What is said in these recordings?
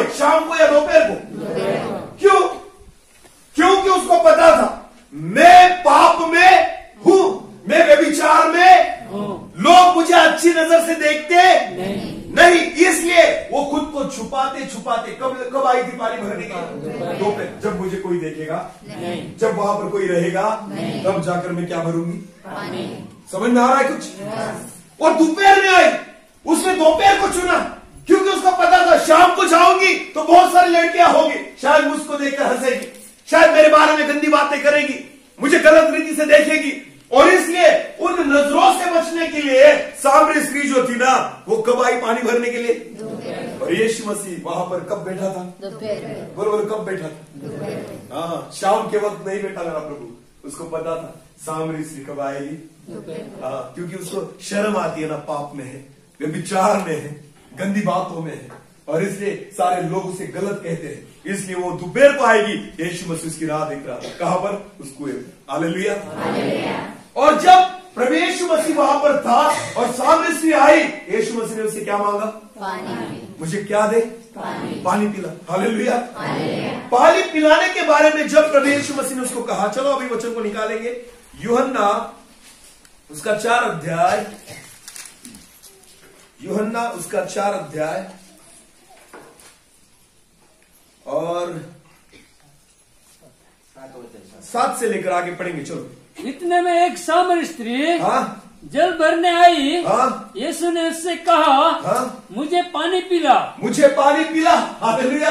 आई, शाम को या दोपहर को? क्यों? क्योंकि उसको पता था मैं पाप में हूं, मैं व्यभिचार में हूं, लोग मुझे अच्छी नजर से देखते नहीं, इसलिए वो खुद को छुपाते छुपाते कब आई थी पानी भरने के? दोपहर, जब मुझे कोई देखेगा नहीं, जब वहां पर कोई रहेगा तब जाकर मैं क्या भरूंगी? समझ में आ रहा है कुछ? और दोपहर में आई, उसने दोपहर को चुना क्योंकि उसको पता था शाम को जाऊंगी तो बहुत सारी लड़कियां होंगी, शायद मुझको देखकर हंसेगी, शायद मेरे बारे में गंदी बातें करेगी, मुझे गलत रीति से देखेगी, और इसलिए उन नजरों से बचने के लिए सामरी स्त्री जो थी ना, वो कब आई पानी भरने के लिए? और यीशु मसीह वहां पर कब बैठा था? बोलो बोलो, कब बैठा था? हाँ, शाम के वक्त नहीं बैठा मेरा प्रभु। उसको पता था सामरी स्त्री कब आएगी। हाँ, क्योंकि उसको शर्म आती है ना, पाप में है, व्यभिचार में है, गंदी बातों में है, और इसलिए सारे लोग उसे गलत कहते हैं, इसलिए वो दोपहर को आएगी। यीशु मसीह उसकी राह देख रहा था, कहां पर? उस कुएं में। हालेलुया। और जब प्रभु यीशु मसीह वहां पर था और सामने से आई, यीशु मसीह ने उससे क्या मांगा? पानी। मुझे क्या दे? पानी पिला। हालेलुया। पानी पिलाने के बारे में जब प्रभु यीशु मसीह ने उसको कहा, चलो अभी वचन को निकालेंगे, यूहन्ना उसका 4 अध्याय, यूहन्ना उसका 4 अध्याय और 7 से लेकर आगे पढ़ेंगे। चलो। इतने में एक सामरी स्त्री जल भरने आई। यीशु ने उससे कहा, मुझे पानी पिला। मुझे पानी पिला। हालेलुया।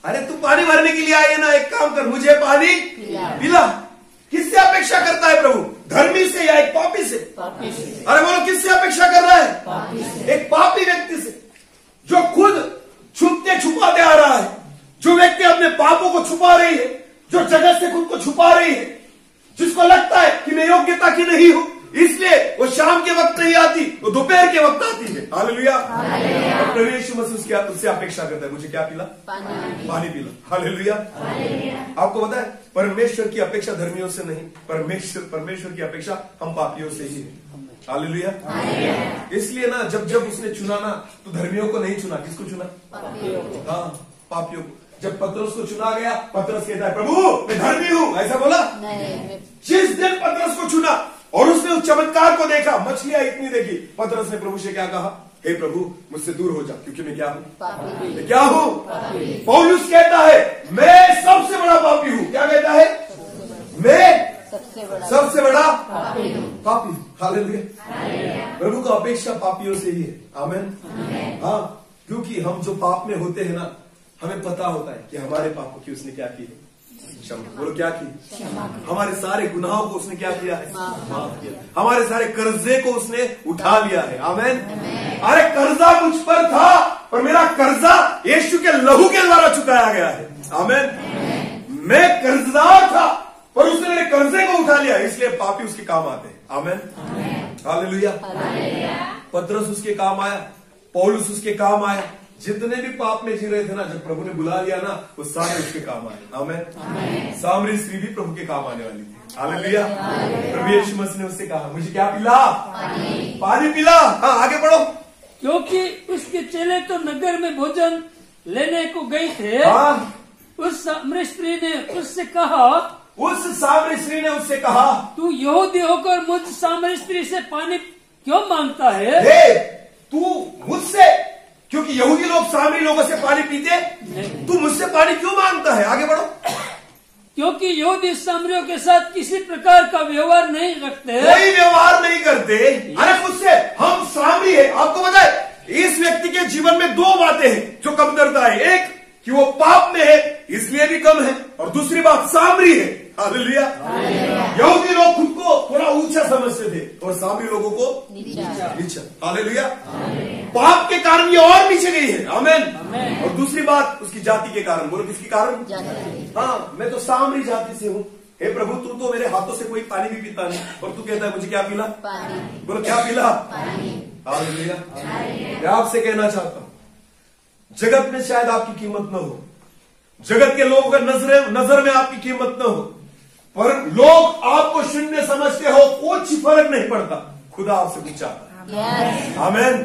अरे तू पानी भरने के लिए आई है ना, एक काम कर, मुझे पानी पिला। किससे अपेक्षा करता है प्रभु? धर्मी से या एक पापी से? अरे बोलो, किससे अपेक्षा कर रहा है? एक पापी व्यक्ति से, जो खुद छुपते छुपाते आ रहा है, जो व्यक्ति अपने पापों को छुपा रही है, जो जगत से खुद को छुपा रही है, जिसको लगता है कि मैं योग्यता की नहीं हूं, इसलिए वो शाम के वक्त नहीं आती, वो दोपहर के वक्त आती है। हालेलुया। और प्रभु यीशु मसीह उससे अपेक्षा करता है, मुझे क्या पिला? पानी पिला। हालेलुया। आपको पता है, परमेश्वर की अपेक्षा धर्मियों से नहीं, परमेश्वर की अपेक्षा हम पापियों से ही है। हालेलुया। इसलिए ना, जब जब उसने चुना ना, तो धर्मियों को नहीं चुना, किसको चुना? हाँ, पापियों को। जब पतरस को चुना गया, पतरस कहता है, प्रभु मैं धर्मी हूं, ऐसा बोला? जिस दिन पतरस को चुना और उसने उस चमत्कार को देखा, मछलियां इतनी देखी, पतरस ने प्रभु से क्या कहा? हे प्रभु, मुझसे दूर हो जा, क्योंकि मैं क्या हूं? मैं क्या हूं? पौलुस कहता है, मैं सबसे बड़ा पापी हूं। क्या कहता है? मैं सबसे बड़ा पापी। हालेलुया। प्रभु का अपेक्षा पापियों से ही है। आमीन। हाँ, क्योंकि हम जो पाप में होते हैं ना, हमें पता होता है कि हमारे पापों की उसने क्या की है? क्षमा। बोलो, क्या की? हमारे सारे गुनाहों को उसने क्या किया है? माफ किया। हमारे सारे कर्जे को उसने उठा लिया है। आमीन। अरे कर्जा मुझ पर था, पर मेरा कर्जा यीशु के लहू के द्वारा चुकाया गया है। आमीन। मैं कर्जदार था, पर उसने मेरे कर्जे को उठा लिया, इसलिए पापी उसके काम आते हैं। आमीन। हालेलुया। पतरस उसके काम आया, पौलुस उसके काम आया, जितने भी पाप में जी रहे थे ना, जब प्रभु ने बुला लिया ना, वो सारे उसके काम आए। आमीन। सामरी स्त्री भी प्रभु के काम आने वाली थी। हालेलुया। प्रभु यीशु मसीह ने उससे कहा, मुझे क्या पिला? पानी पिला। हाँ, आगे बढ़ो। क्योंकि उसके चेले तो नगर में भोजन लेने को गए थे। उस सामरी स्त्री ने उससे कहा, तू यहूदी होकर मुझ सामरी स्त्री से पानी क्यों मांगता है? तू मुझसे, क्योंकि यहूदी लोग सामरी लोगों से पानी पीते, तू मुझसे पानी क्यों मांगता है? आगे बढ़ो। क्योंकि यहूदी सामरियों के साथ किसी प्रकार का व्यवहार नहीं रखते, कोई व्यवहार नहीं करते। अरे मुझसे, हम सामरी है। आपको पता है, इस व्यक्ति के जीवन में 2 बातें हैं जो कम करता है। एक कि वो पाप में है, इसलिए भी कम है, और दूसरी बात सामरी है। हालेलुया। यहूदी लोग खुद को थोड़ा ऊंचा समझते थे और सामरी लोगों को नीचा। हालेलुया। पाप के कारण ये और नीचे गई है। आमीन। और दूसरी बात उसकी जाति के कारण। बोलो, किसके कारण? हाँ, मैं तो सामरी जाति से हूँ। हे प्रभु, तू तो मेरे हाथों से कोई पानी भी पीता नहीं, और तू कहता है मुझे क्या पिला? बोलो, क्या पिला? हालेलुया। मैं आपसे कहना चाहता हूँ, जगत में शायद आपकी कीमत न हो, जगत के लोगों का नजर में आपकी कीमत न हो, पर लोग आपको शून्य समझते हो, कुछ फर्क नहीं पड़ता। खुदा आपसे कुछ चाहता है। आमीन।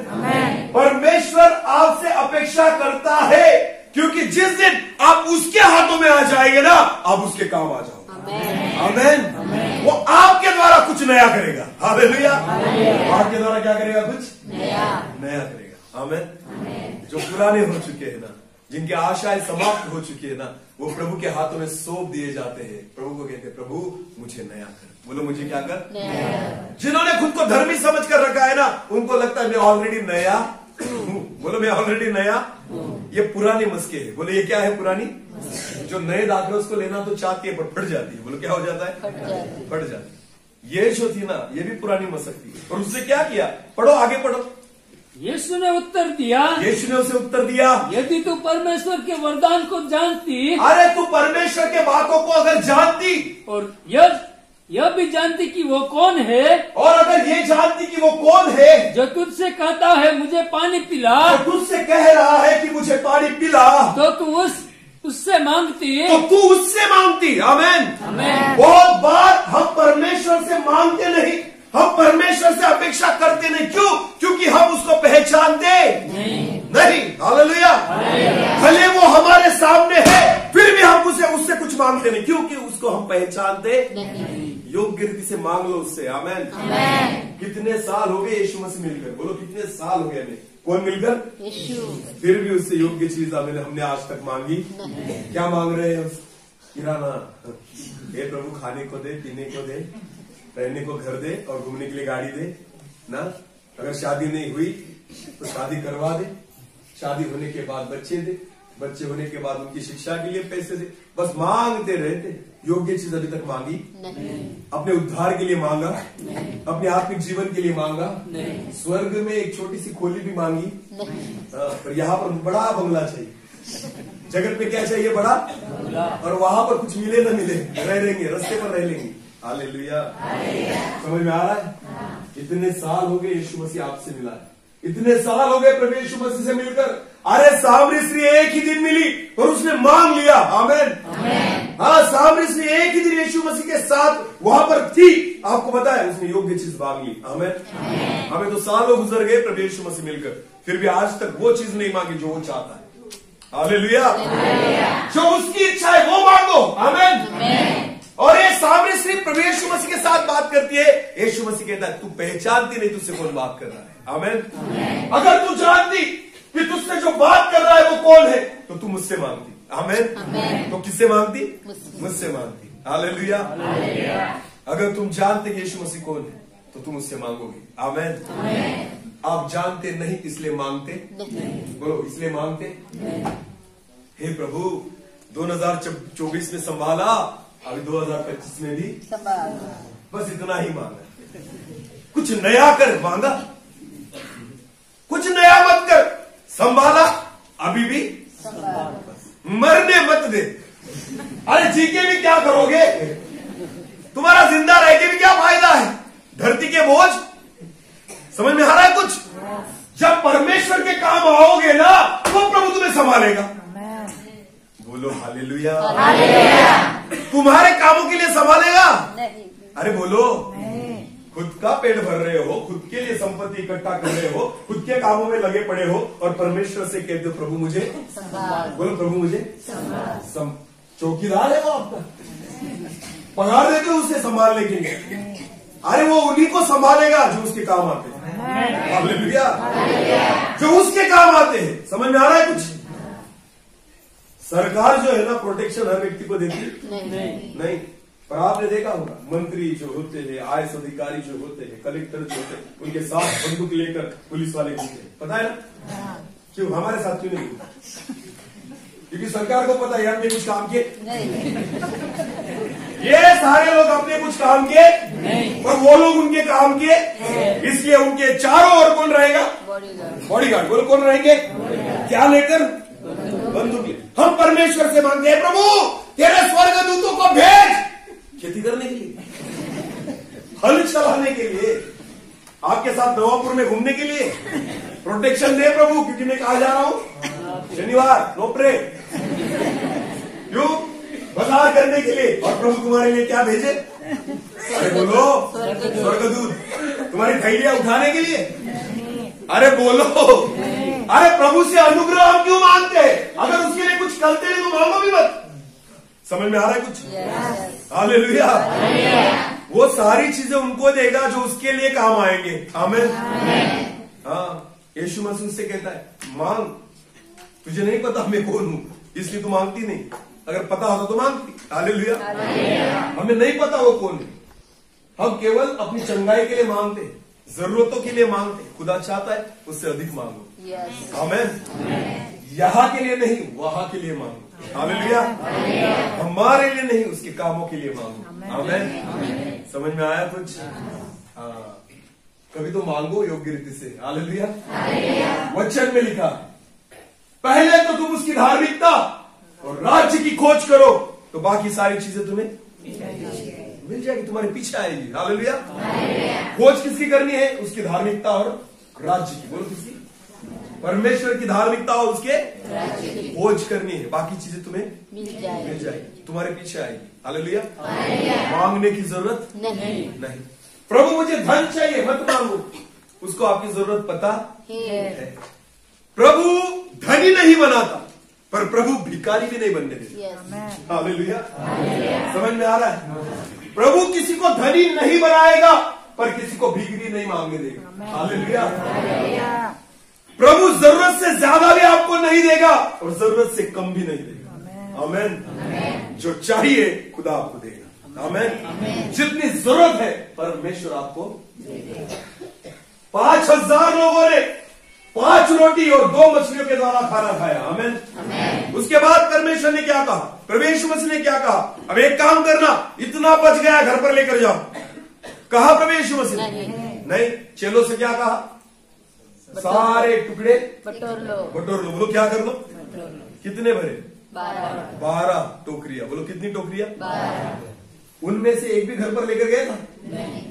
परमेश्वर आपसे अपेक्षा अपेक्षा करता है, क्योंकि जिस दिन आप उसके हाथों में आ जाएंगे ना, आप उसके काम आ जाओगे। आमीन। वो आपके द्वारा कुछ नया करेगा। हालेलुया। आपके द्वारा क्या करेगा? कुछ नया करेगा। आमीन। जो पुराने हो चुके हैं ना, जिनकी आशाएं समाप्त हो चुकी है ना, वो प्रभु के हाथों में सौंप दिए जाते हैं। प्रभु को कहते हैं, प्रभु मुझे नया कर। बोलो, मुझे क्या कर? जिन्होंने खुद को धर्मी समझ कर रखा है ना, उनको लगता है मैं ऑलरेडी नया हूं। बोलो, मैं ऑलरेडी नया। ये पुरानी मस्के है। बोलो, ये क्या है? पुरानी। जो नए दाखिल उसको लेना तो चाहती है, पर फट जाती है। बोलो, क्या हो जाता है? फट जाती है। ये जो थी ना, ये भी पुरानी मस्क थी। और उसने क्या किया? पढ़ो, आगे पढ़ो। यीशु ने उत्तर दिया, यीशु ने उसे उत्तर दिया, यदि तू परमेश्वर के वरदान को जानती, अरे तू परमेश्वर के बातों को अगर जानती, और यह भी जानती कि वो कौन है, और अगर ये जानती कि वो कौन है जो तुझसे कहता है मुझे पानी पिला, तो तुझसे कह रहा है कि मुझे पानी पिला, तो तू उससे मांगती, तो तू उससे मांगती। आमीन। आमीन। बहुत बार हम परमेश्वर से मांगते नहीं, हम परमेश्वर से अपेक्षा करते नहीं। क्यों? क्योंकि हम उसको पहचानते नहीं। हालेलुया। भले वो हमारे सामने है, फिर भी हम उससे कुछ मांगते नहीं, क्योंकि उसको हम पहचानते नहीं। योग्य रीति से मांग लो उससे। आमीन। कितने साल हो गए यीशु मसीह मिलकर? बोलो, कितने साल हो गए हमें? कौन मिलकर? यीशु। फिर भी उससे योग्य चीज हमने आज तक मांगी? क्या मांग रहे हैं? किराना। हे प्रभु, खाने को दे, पीने को दे, रहने को घर दे, और घूमने के लिए गाड़ी दे ना। अगर शादी नहीं हुई तो शादी करवा दे, शादी होने के बाद बच्चे दे, बच्चे होने के बाद उनकी शिक्षा के लिए पैसे दे। बस मांगते रहते। योग्य चीज अभी तक मांगी नहीं। अपने उद्धार के लिए मांगा नहीं। अपने आत्मिक जीवन के लिए मांगा नहीं। स्वर्ग में एक छोटी सी खोली भी मांगी नहीं। पर यहाँ पर बड़ा बंगला चाहिए। जगत में क्या चाहिए? बड़ा। और वहां पर कुछ मिले न मिले, रह लेंगे, रास्ते पर रह लेंगे। हालेलुया। समझ में आ रहा है? इतने साल हो गए यीशु मसीह आपसे मिला है, इतने साल हो गए प्रभु यीशु मसीह से मिलकर। अरे सामरी स्त्री एक ही दिन मिली और उसने मांग लिया। आमीन। हाँ, सामरी स्त्री एक ही दिन यीशु मसीह के साथ वहां पर थी। आपको पता है, उसने योग्य चीज मांग ली। आमीन। हमें तो सालों गुजर गए प्रभु यीशु मसीह मिलकर, फिर भी आज तक वो चीज नहीं मांगी जो वो चाहता है। हालेलुया। जो उसकी इच्छा है वो मांगो। आमीन। और ये सामरी स्त्री प्रभु यीशु मसीह के साथ बात करती है। यीशु मसीह कहता है, तू पहचानती नहीं तुझसे कौन बात कर रहा है। आमीन। अगर तू जानती कि तुझसे जो बात कर रहा है वो कौन है, तो तू मुझसे मांगती। आमीन। तो किससे मांगती? मुझसे मांगती। हालेलुया। अगर तुम जानते कि यीशु मसीह कौन है, तो तुम उससे मांगोगे। आमीन। आप जानते नहीं इसलिए मांगते। बोलो, इसलिए मांगते। हे प्रभु, 2024 में संभाला, अभी 2025 में भी बस इतना ही मांगा। कुछ नया कर मांगा, कुछ नया मत कर। संभाला, अभी भी मरने मत दे। अरे जी के भी क्या करोगे? तुम्हारा जिंदा रह के भी क्या फायदा है? धरती के बोझ। समझ में आ रहा है कुछ? जब परमेश्वर के काम आओगे ना, तो प्रभु तुम्हें संभालेगा। बोलो हालेलुया। तुम्हारे कामों के लिए संभालेगा? अरे बोलो। खुद का पेट भर रहे हो, खुद के लिए संपत्ति इकट्ठा कर रहे हो, खुद के कामों में लगे पड़े हो, और परमेश्वर से कहते हो, प्रभु मुझे बोलो, प्रभु मुझे चौकीदार है वो आपका, पगार देते हो उसे संभालने के लिए। अरे वो उन्हीं को संभालेगा जो उसके काम आते हैं। हालेलुया। जो उसके काम आते हैं। समझ में आ रहा है कुछ? सरकार जो है ना, प्रोटेक्शन हर व्यक्ति को देती नहीं। पर आपने देखा होगा, मंत्री जो होते हैं, आईएएस अधिकारी जो होते हैं, कलेक्टर जो होते हैं, उनके साथ बंदूक लेकर पुलिस वाले घूमते हैं। पता है ना क्यों? हमारे साथ क्यों नहीं घूमता? क्योंकि सरकार को पता है हमने कुछ काम किए ये सारे लोग अपने कुछ काम किए और वो लोग उनके काम किए, इसलिए उनके चारों ओर कौन रहेगा? बॉडीगार्ड। बोलो, कौन रहेंगे? क्या लेकर? बंदूक ले। हम परमेश्वर से मांगते हैं, प्रभु तेरे स्वर्गदूतों को भेज खेती करने के लिए, हल चलाने के लिए, आपके साथ नवापुर में घूमने के लिए। प्रोटेक्शन दे प्रभु, क्योंकि मैं कहा जा रहा हूं शनिवार नोपरे, क्यों? बाजार करने के लिए। और प्रभु तुम्हारे लिए क्या भेजे? अरे बोलो, स्वर्गदूत। तुम्हारी थैलियां उठाने के लिए? अरे बोलो। अरे प्रभु से अनुग्रह समझ में आ रहा है कुछ? हालेलुया। वो सारी चीजें उनको देगा जो उसके लिए काम आएंगे। आमीन। हाँ, यीशु मसीह उससे कहता है मांग, तुझे नहीं पता मैं कौन हूं इसलिए तू मांगती नहीं, अगर पता होता तो मांगती। हालेलुया। हमें नहीं पता वो कौन है, हम केवल अपनी चंगाई के लिए मांगते, जरूरतों के लिए मांगते। खुदा चाहता है उससे अधिक मांगो। आमीन। यहाँ के लिए नहीं, वहां के लिए मांगो। हालेलुया। हमारे लिए नहीं, उसके कामों के लिए मांगो। आमीन। समझ में आया कुछ? हाँ, कभी तो मांगो योग्य रीति से। हालेलुया। वचन में लिखा पहले तो तुम उसकी धार्मिकता और राज्य की खोज करो तो बाकी सारी चीजें तुम्हें मिल जाएगी, तुम्हारे पीछे आएगी। हालेलुया। खोज किसकी करनी है? उसकी धार्मिकता और राज्य की। बोलो किसकी? परमेश्वर की धार्मिकता और उसके खोज करनी है, बाकी चीजें तुम्हें मिल जाएगी, तुम्हारे पीछे आएगी। हालेलुया। मांगने की जरूरत नहीं। प्रभु मुझे धन चाहिए, मत मांगो, उसको आपकी जरूरत पता है। प्रभु धनी नहीं बनाता, पर प्रभु भिखारी भी नहीं बनने देता। हालेलुया। समझ में आ रहा है? प्रभु किसी को धनी नहीं बनाएगा, पर किसी को भीख भी नहीं मांगने देगा। हालेलुया। प्रभु जरूरत से ज्यादा भी आपको नहीं देगा और जरूरत से कम भी नहीं देगा। आमीन। जो चाहिए खुदा आपको देगा। आमीन। जितनी जरूरत है परमेश्वर आपको देगा। 5000 लोगों ने 5 रोटी और 2 मछलियों के द्वारा खाना खाया। आमीन। उसके बाद परमेश्वर ने क्या कहा? परमेश्वर मसीह ने क्या कहा? अब एक काम करना, इतना बच गया घर पर लेकर जाओ। कहा परमेश्वर मसीह नहीं, चेलों से क्या कहा? सारे टुकड़े बटोर लो। बोलो क्या कर लो? कितने भरे? 12 टोकरियां। बोलो कितनी टोकरियां? 12। उनमें से एक भी घर पर लेकर गए था? नहीं।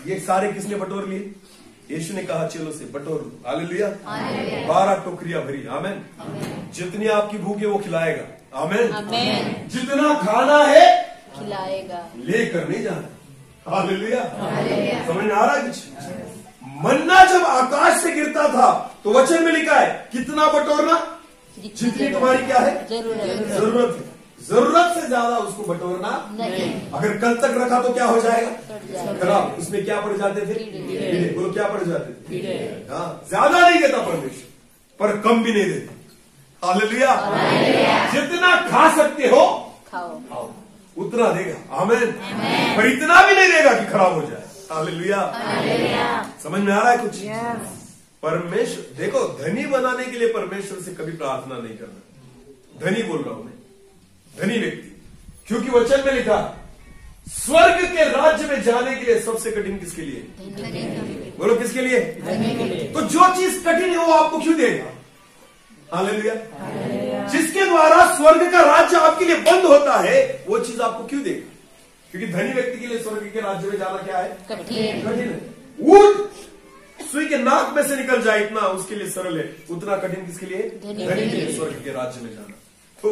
ये सारे किसने बटोर लिए? यीशु ने कहा चेलों से बटोर लो। हालेलुया। 12 टोकरियां भरी। आमीन। जितनी आपकी भूख है वो खिलाएगा। आमीन। जितना खाना है खिलाएगा, लेकर नहीं जाना। हालेलुया। समझ में आ रहा है कुछ? मन्ना जब आकाश से गिरता था तो वचन में लिखा है कितना बटोरना? जितनी तुम्हारी क्या है? जरूरत है। जरूरत से ज्यादा उसको बटोरना नहीं। अगर कल तक रखा तो क्या हो जाएगा? खराब। उसमें क्या पड़ जाते थे? कीड़े। बोलो क्या पड़ जाते थे? हाँ, ज्यादा नहीं देता परमेश्वर, पर कम भी नहीं देता। हालेलुया। जितना खा सकते हो खाओ, उतना देगा। आमीन। पर इतना भी नहीं देगा कि खराब हो जाए। हालेलुया। समझ में आ रहा है कुछ? परमेश्वर देखो, धनी बनाने के लिए परमेश्वर से कभी प्रार्थना नहीं करना। धनी बोल रहा हूं मैं, धनी व्यक्ति, क्योंकि वचन में लिखा स्वर्ग के राज्य में जाने के लिए सबसे कठिन किसके लिए? बोलो किसके लिए? तो जो चीज कठिन है वो आपको क्यों देगा? हालेलुया। जिसके द्वारा स्वर्ग का राज्य आपके लिए बंद होता है वो चीज आपको क्यों देगा? क्योंकि धनी व्यक्ति के लिए स्वर्ग के राज्य में जाना क्या है? कठिन है। ऊंट सुई के नाक में से निकल जाए इतना उसके लिए सरल है, उतना कठिन किसके लिए? धनी के लिए स्वर्ग के राज्य में जाना। तो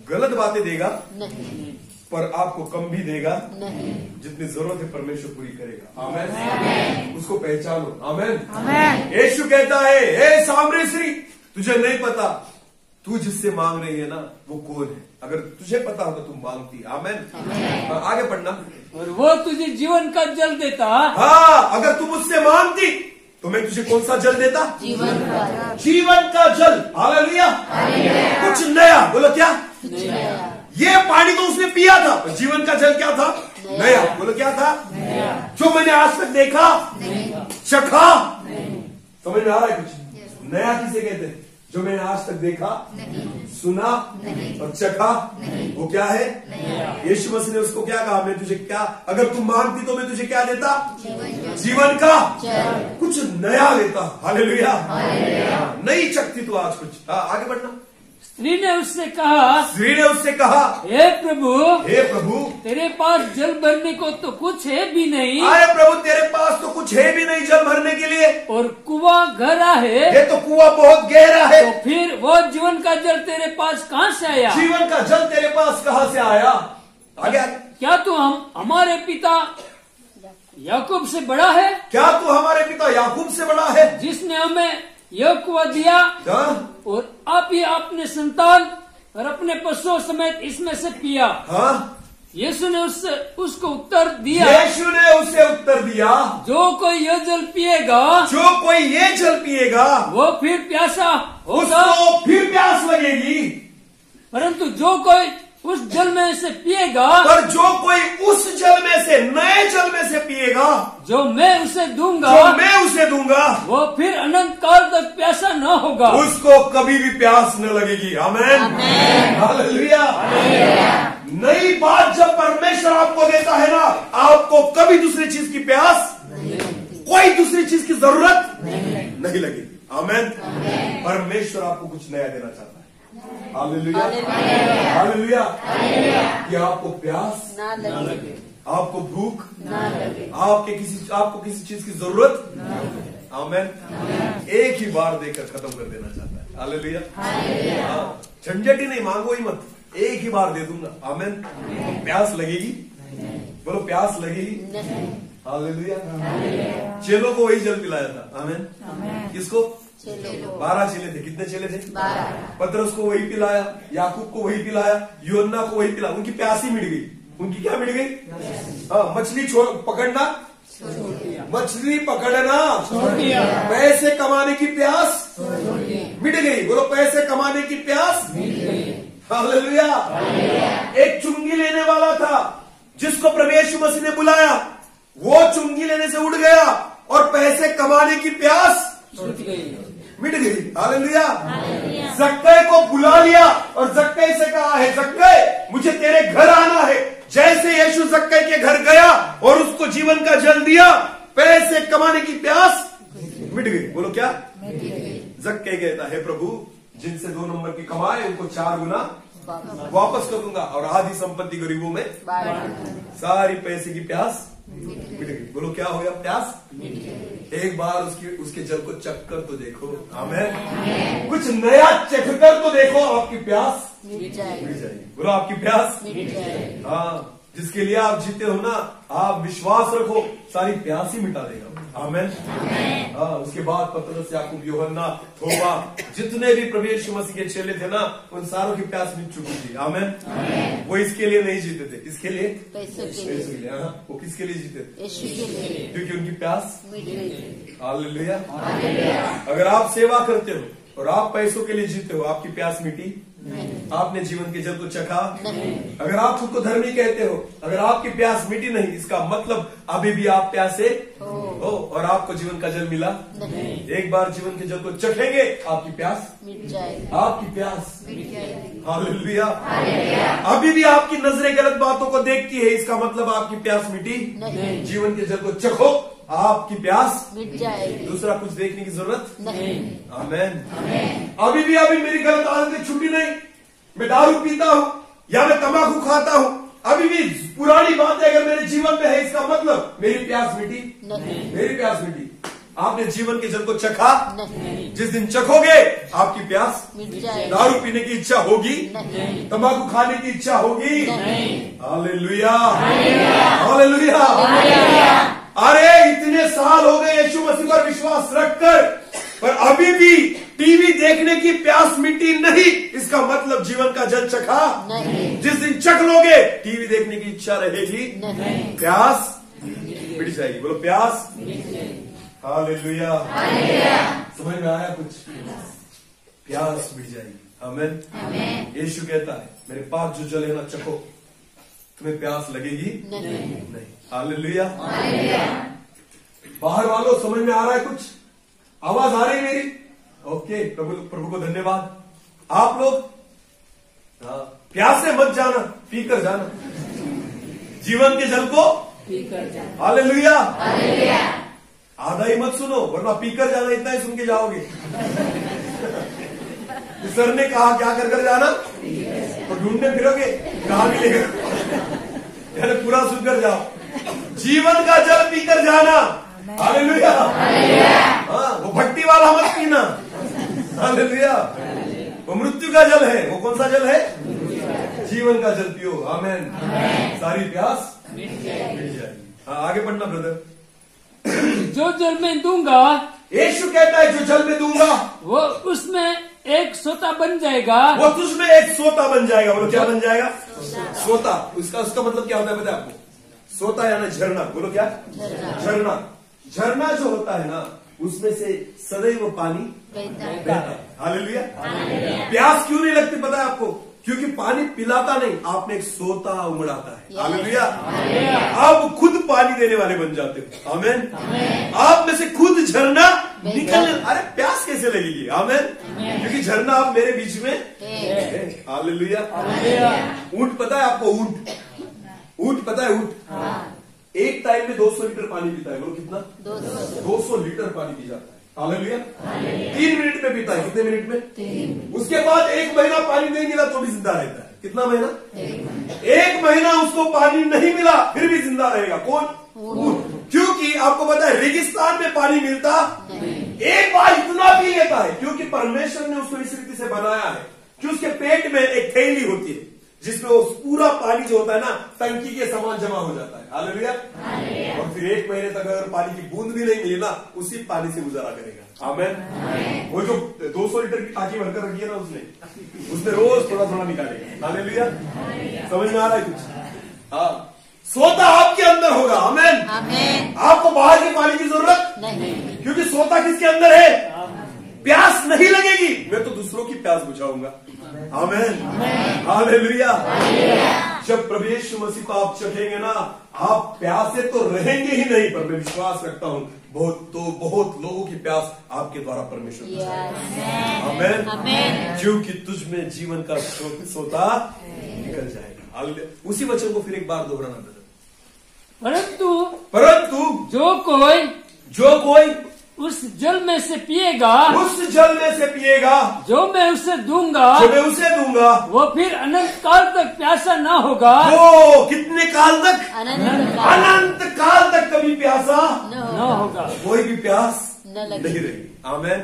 गलत बातें देगा नहीं, पर आपको कम भी देगा नहीं। जितनी जरूरत है परमेश्वर पूरी करेगा। आमीन। उसको पहचानो। आमीन। यीशु कहता है हे सामरी स्त्री, तुझे नहीं पता तू जिससे मांग रही है ना वो कौन है। अगर तुझे पता होता तुम मांगती। आमीन। आगे पढ़ना। और वो तुझे जीवन का जल देता। हाँ, अगर तुम उससे मांगती तो मैं तुझे कौन सा जल देता? जीवन का जल। हालेलुया। कुछ नया। बोलो क्या? ये पानी तो उसने पिया था, पर जीवन का जल क्या था? नया। बोलो क्या था? जो मैंने आज तक देखा, चखा। समझ में आ रहा है कुछ? नया किसे कहते हैं? जो मैंने आज तक देखा, सुना और चखा, वो क्या है? यीशु मसीह ने उसको क्या कहा? मैं तुझे क्या, अगर तुम मांगती तो मैं तुझे क्या देता? जीवन का कुछ नया देता। हालेलुया। नहीं चखती तो आज कुछ। आगे बढ़ना। स्त्री ने उससे कहा हे प्रभु तेरे पास जल भरने को तो कुछ है भी नहीं। अरे प्रभु तेरे पास तो कुछ है भी नहीं जल भरने के लिए, और कुआं गहरा है। ये तो कुआं बहुत गहरा है। तो फिर वो जीवन का जल तेरे पास कहाँ से आया? जीवन का जल तेरे पास कहाँ से आया? आगे। क्या तू हमारे पिता याकूब से बड़ा है? क्या तू हमारे पिता याकूब से बड़ा है, जिसने हमें यह कुआं दिया और आप ही अपने संतान और अपने पशुओं समेत इसमें से पिया। हाँ, यीशु ने उसको उत्तर दिया, यीशु ने उसे उत्तर दिया, जो कोई यह जल पिएगा, जो कोई ये जल पिएगा वो फिर प्यासा होगा, उसको फिर प्यास लगेगी। परंतु जो कोई उस जल में से पिएगा, पर जो कोई उस जल में से, नए जल में से पिएगा, जो मैं उसे दूंगा, जो मैं उसे दूंगा, वो फिर अनंत काल तक प्यासा न होगा, उसको कभी भी प्यास न लगेगी। आमेन, हालेलुया। नई बात जब परमेश्वर आपको देता है ना, आपको कभी दूसरी चीज की प्यास, कोई दूसरी चीज की जरूरत नहीं लगेगी। आमेन। परमेश्वर आपको कुछ नया देना चाहता है। Hallelujah, hallelujah. कि आपको प्यास ना लगे, आपको भूख ना लगे, आपको किसी चीज की जरूरत। आमेन। एक ही बार देकर खत्म कर देना चाहता है। हालेलुया। झंझट ही नहीं, मांगो ही मत, एक ही बार दे दूंगा। आमेन। तो प्यास लगेगी, बोलो प्यास लगेगी। हालेलुया। चेलों को वही जल पिलाया था। आमेन। किसको? 12 चेले थे। कितने चेले थे? 12। पतरस को वही पिलाया, याकूब को वही पिलाया, यूहन्ना को वही पिलाया। उनकी प्यास ही मिट गई। उनकी क्या मिट गई? हाँ, मछली पकड़ना, मछली पकड़ना, पैसे कमाने की प्यास मिट गई। बोलो पैसे कमाने की प्यास। हालेलुया। एक चुंगी लेने वाला था जिसको प्रभु यीशु मसीह ने बुलाया, वो चुंगी लेने से उड़ गया और पैसे कमाने की प्यास मिट गई। हालेलुया। जक्कई को बुला लिया और जक्कई से कहा है, जक्कई मुझे तेरे घर आना है। जैसे यीशु जक्कई के घर गया और उसको जीवन का जल दिया, पैसे कमाने की प्यास मिट गई। बोलो क्या? जक्कई कहता है, प्रभु जिनसे 2 नंबर की कमाए उनको 4 गुना वापस कर दूंगा और आधी संपत्ति गरीबों में। सारी पैसे की प्यास मिट गई। बोलो क्या हो गया? प्यास। एक बार उसके जल को चख कर तो देखो। आमेन। कुछ नया चख कर तो देखो, आपकी प्यास मिट जाएगी। बोलो आपकी प्यास। हाँ, जिसके लिए आप जीते हो ना, आप विश्वास रखो, सारी प्यास ही मिटा देगा। आमेन। हाँ, उसके बाद पतरस, याकूब, यूहन्ना, थोमा, जितने भी प्रभु यीशु मसीह के चेले थे ना, उन सारों की प्यास मिट चुकी थी। आमेन। वो इसके लिए नहीं जीते थे। इसके लिए? पैसे के लिए। हाँ, वो किसके लिए जीते थे? क्योंकि उनकी प्यास। हालेलुया। अगर आप सेवा करते हो और आप पैसों के लिए जीते हो, आपकी प्यास मिटी? आपने जीवन के जल को चखा? अगर आप खुद को धर्मी कहते हो, अगर आपकी प्यास मिटी नहीं, इसका मतलब अभी भी आप प्यासे हो और आपको जीवन का जल मिला नहीं। एक बार जीवन के जल को चखेंगे, आपकी प्यास मिट जाएगी। आपकी प्यास मिट जाएगी। हालेलुया। अभी भी आपकी नजरें गलत बातों को देखती है, इसका मतलब आपकी प्यास मिटी नहीं। जीवन के जल को चखो, आपकी प्यास मिट जाएगी। दूसरा कुछ देखने की जरूरत नहीं। आमेन। अभी मेरी गलत आदतें छूटी नहीं, मैं दारू पीता हूँ या मैं तंबाकू खाता हूँ, अभी भी पुरानी बातें अगर मेरे जीवन में है, इसका मतलब मेरी प्यास मिटी नहीं। मेरी प्यास मिटी। आपने जीवन के जल को चखा नहीं। जिस दिन चखोगे, आपकी प्यास मिट जाएगी। दारू पीने की इच्छा होगी नहीं। तंबाकू खाने की इच्छा होगी नहीं। Hallelujah, hallelujah. अरे इतने साल हो गए यीशु मसीह पर विश्वास रखकर, पर अभी भी टीवी देखने की प्यास मिटी नहीं, इसका मतलब जीवन का जल चखा नहीं। जिस दिन चख लोगे, टीवी देखने की इच्छा रहेगी नहीं, प्यास मिट जाएगी। बोलो प्यास। हालेलुया। समझ में आया कुछ? प्यास मिट जाएगी। आमीन। यीशु कहता है, मेरे पास जो जल है ना, चखो, तुम्हें प्यास लगेगी नहीं। हालेलुया। बाहर वालों, समझ में आ रहा है कुछ? आवाज आ रही है मेरी? ओके, प्रभु को धन्यवाद। आप लोग प्यासे मत जाना, पीकर जाना जीवन के जल को, पीकर जाना। हालेलुया। आधा ही मत सुनो, वरना पीकर जाना, इतना ही सुन के जाओगे। सर ने कहा क्या कर जाना, तो ढूंढने फिरोगे, कहा मिलेगा। यानी पूरा सुनकर जाओ, जीवन का जल पीकर जाना। हालेलुया। हाँ, वो भट्टी वाला मत पीना। हालेलुया। वो मृत्यु का जल है। वो कौन सा जल है? जीवन का जल पियो। आमेन। सारी प्यास मिट जाएगी। हाँ, आगे पढ़ना ब्रदर। जो जल मैं दूंगा, यीशु कहता है, जो जल मैं दूंगा, वो उसमें एक सोता बन जाएगा। वो तुझ में एक सोता बन जाएगा। बोलो क्या बन जाएगा? सोता। उसका मतलब क्या होता है पता है आपको? सोता यानी झरना। बोलो क्या? झरना। झरना जो होता है ना, उसमें से सदैव पानी बहता है। हालेलुया। प्यास क्यों नहीं लगती पता है आपको? क्योंकि पानी पिलाता नहीं, आपने एक सोता उमड़ाता है। हालेलुया। आप खुद पानी देने वाले बन जाते हो। आमीन। आप में से खुद झरना निकलने। अरे प्यास कैसे लगेगी? आमीन। क्योंकि झरना आप मेरे बीच में है। हालेलुया। ऊंट पता है आपको? ऊंट पता है? ऊंट एक टाइम में 200 लीटर पानी पीता है। बोलो कितना? 200 लीटर पानी पी जाता है। हालेलुया। 3 मिनट में पीता है। कितने मिनट में? 3। उसके बाद 1 महीना पानी नहीं मिला तो भी जिंदा रहता है। कितना महीना? 1 महीना उसको पानी नहीं मिला फिर भी जिंदा रहेगा। कौन? ऊंट। क्योंकि आपको पता है रेगिस्तान में पानी मिलता एक बार इतना पी लेता है, क्योंकि परमेश्वर ने उसको इस रीति से बनाया है कि उसके पेट में एक थैली होती है जिसमें वो पूरा पानी जो होता है ना, टंकी के समान जमा हो जाता है। हालेलुया। और फिर 1 महीने तक अगर पानी की बूंद भी नहीं मिली ना, उसी पानी से गुजारा करेगा। आमीन। वो जो 200 लीटर की टाकी भरकर रखी है ना, उसने रोज थोड़ा थोड़ा निकालेगा। हालेलुया। समझ में आ रहा है कुछ? हाँ। सोता आपके अंदर होगा। आमीन। आपको बाहर के पानी की जरूरत नहीं, क्योंकि सोता किसके अंदर है? प्यास नहीं लगेगी। मैं तो दूसरों की प्यास बुझाऊंगा। आमीन। हालेलुया। जब प्रभु यीशु मसीह को आप चखेंगे ना, आप प्यासे तो रहेंगे ही नहीं, पर मैं विश्वास रखता हूं बहुत लोगों की प्यास आपके द्वारा परमेश्वर। आमीन। क्योंकि तुझ में जीवन का सोता निकल जाएगा। उसी वचन को फिर एक बार दोहराना। परंतु जो कोई उस जल में से पिएगा, जो मैं उसे दूंगा, वो फिर अनंत काल तक प्यासा न होगा। वो कितने काल तक? अनंत काल तक कभी प्यासा न होगा। कोई भी प्यास नहीं रहेगी। आमीन।